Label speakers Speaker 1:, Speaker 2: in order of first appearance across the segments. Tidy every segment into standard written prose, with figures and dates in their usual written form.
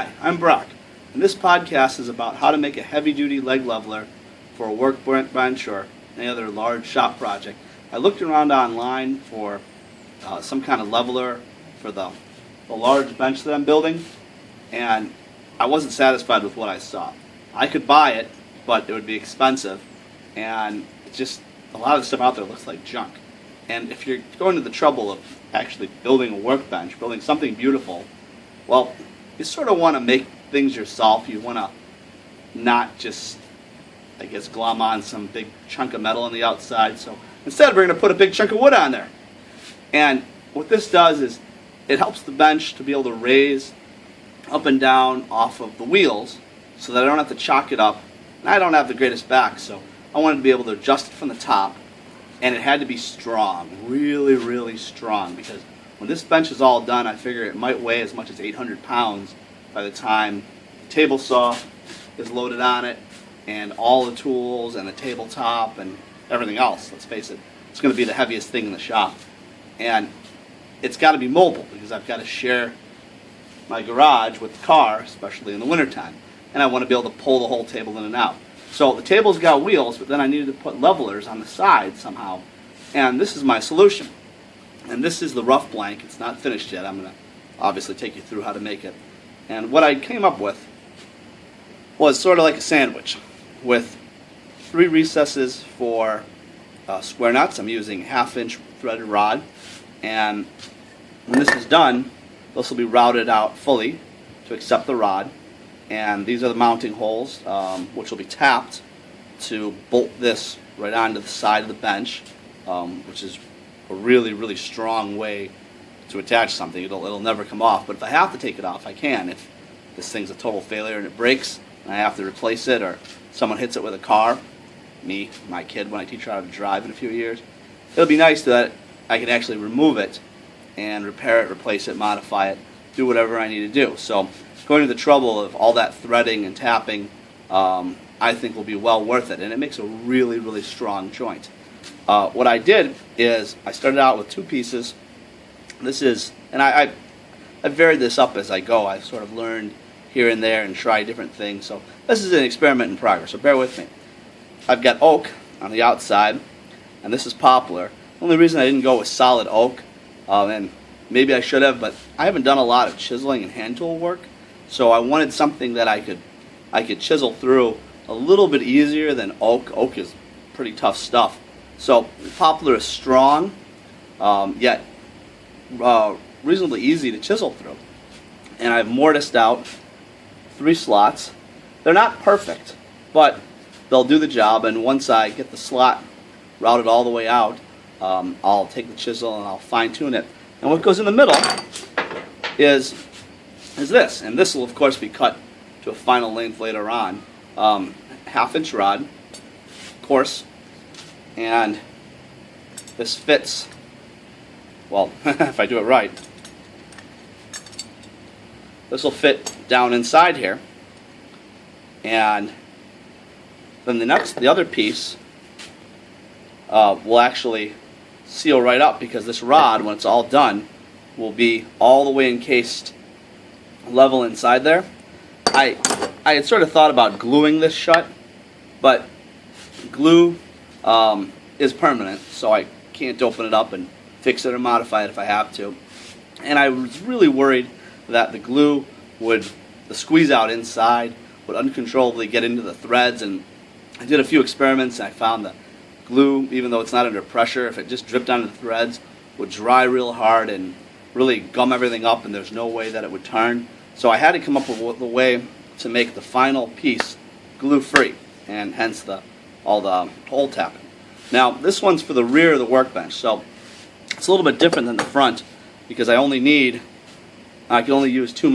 Speaker 1: Hi, I'm Brock, and this podcast is about how to make a heavy-duty leg leveler for a workbench or any other large shop project. I looked around online for some kind of leveler for the large bench that I'm building, and I wasn't satisfied with what I saw. I could buy it, but it would be expensive, and it's just a lot of the stuff out there looks like junk. And if you're going to the trouble of actually building a workbench, building something beautiful, well, you sort of want to make things yourself. You want to not just, I guess, glom on some big chunk of metal on the outside. So instead, we're going to put a big chunk of wood on there. And what this does is it helps the bench to be able to raise up and down off of the wheels so that I don't have to chalk it up. And I don't have the greatest back, so I wanted to be able to adjust it from the top. And it had to be strong, really, really strong, because when this bench is all done, I figure it might weigh as much as 800 pounds by the time the table saw is loaded on it, and all the tools and the tabletop and everything else. Let's face it, it's going to be the heaviest thing in the shop. And it's got to be mobile, because I've got to share my garage with the car, especially in the wintertime. And I want to be able to pull the whole table in and out. So the table's got wheels, but then I needed to put levelers on the side somehow. And this is my solution. And this is the rough blank. It's not finished yet. I'm going to obviously take you through how to make it. And what I came up with was sort of like a sandwich with 3 recesses for square nuts. I'm using 1/2-inch threaded rod. And when this is done, this will be routed out fully to accept the rod. And these are the mounting holes, which will be tapped to bolt this right onto the side of the bench, which is a really, really strong way to attach something. It'll never come off, but if I have to take it off, I can. If this thing's a total failure and it breaks, and I have to replace it, or someone hits it with a car, me, my kid, when I teach her how to drive in a few years, it'll be nice that I can actually remove it and repair it, replace it, modify it, do whatever I need to do. So going to the trouble of all that threading and tapping, I think will be well worth it, and it makes a really, really strong joint. What I did is I started out with 2 pieces. This is, and I varied this up as I go. I've sort of learned here and there and tried different things. So this is an experiment in progress, so bear with me. I've got oak on the outside, and this is poplar. The only reason I didn't go with solid oak, and maybe I should have, but I haven't done a lot of chiseling and hand tool work. So I wanted something that I could chisel through a little bit easier than oak. Oak is pretty tough stuff. So poplar is strong, yet reasonably easy to chisel through. And I've mortised out 3 slots. They're not perfect, but they'll do the job. And once I get the slot routed all the way out, I'll take the chisel and I'll fine tune it. And what goes in the middle is this, and this will of course be cut to a final length later on. 1/2-inch rod, of course, and this fits, well, if I do it right, this will fit down inside here, and then the other piece will actually seal right up, because this rod, when it's all done, will be all the way encased level inside there. I had sort of thought about gluing this shut, but glue is permanent, so I can't open it up and fix it or modify it if I have to. And I was really worried that the glue the squeeze out inside would uncontrollably get into the threads, and I did a few experiments and I found that glue, even though it's not under pressure, if it just dripped onto the threads, would dry real hard and really gum everything up, and there's no way that it would turn. So I had to come up with a way to make the final piece glue-free, and hence all the hole tapping. Now, this one's for the rear of the workbench, so it's a little bit different than the front, because I can only use two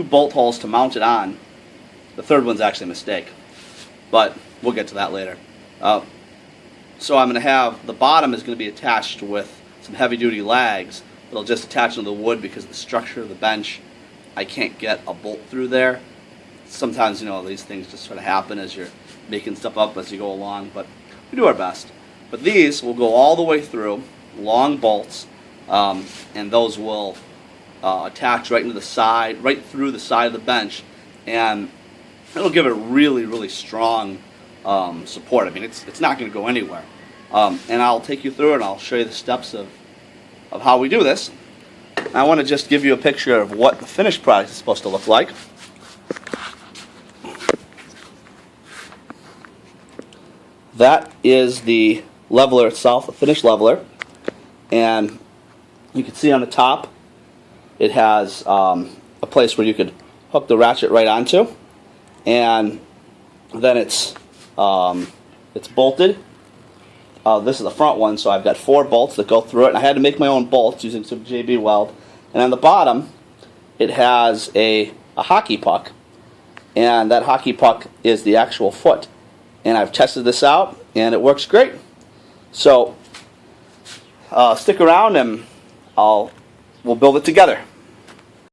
Speaker 1: bolt holes to mount it on. The third one's actually a mistake, but we'll get to that later. So I'm going to have, the bottom is going to be attached with some heavy-duty lags. It'll just attach to the wood because of the structure of the bench. I can't get a bolt through there. Sometimes, these things just sort of happen as you're making stuff up as you go along, but we do our best. But these will go all the way through, long bolts, and those will attach right into the side, right through the side of the bench, and it'll give it really, really strong support. I mean, it's not going to go anywhere. And I'll take you through it, and I'll show you the steps of how we do this. I want to just give you a picture of what the finished product is supposed to look like. That is the leveler itself, the finished leveler. And you can see on the top it has a place where you could hook the ratchet right onto. And then it's bolted. This is the front one, so I've got 4 bolts that go through it. And I had to make my own bolts using some JB weld. And on the bottom, it has a hockey puck. And that hockey puck is the actual foot. And I've tested this out, and it works great. So stick around, and we'll build it together.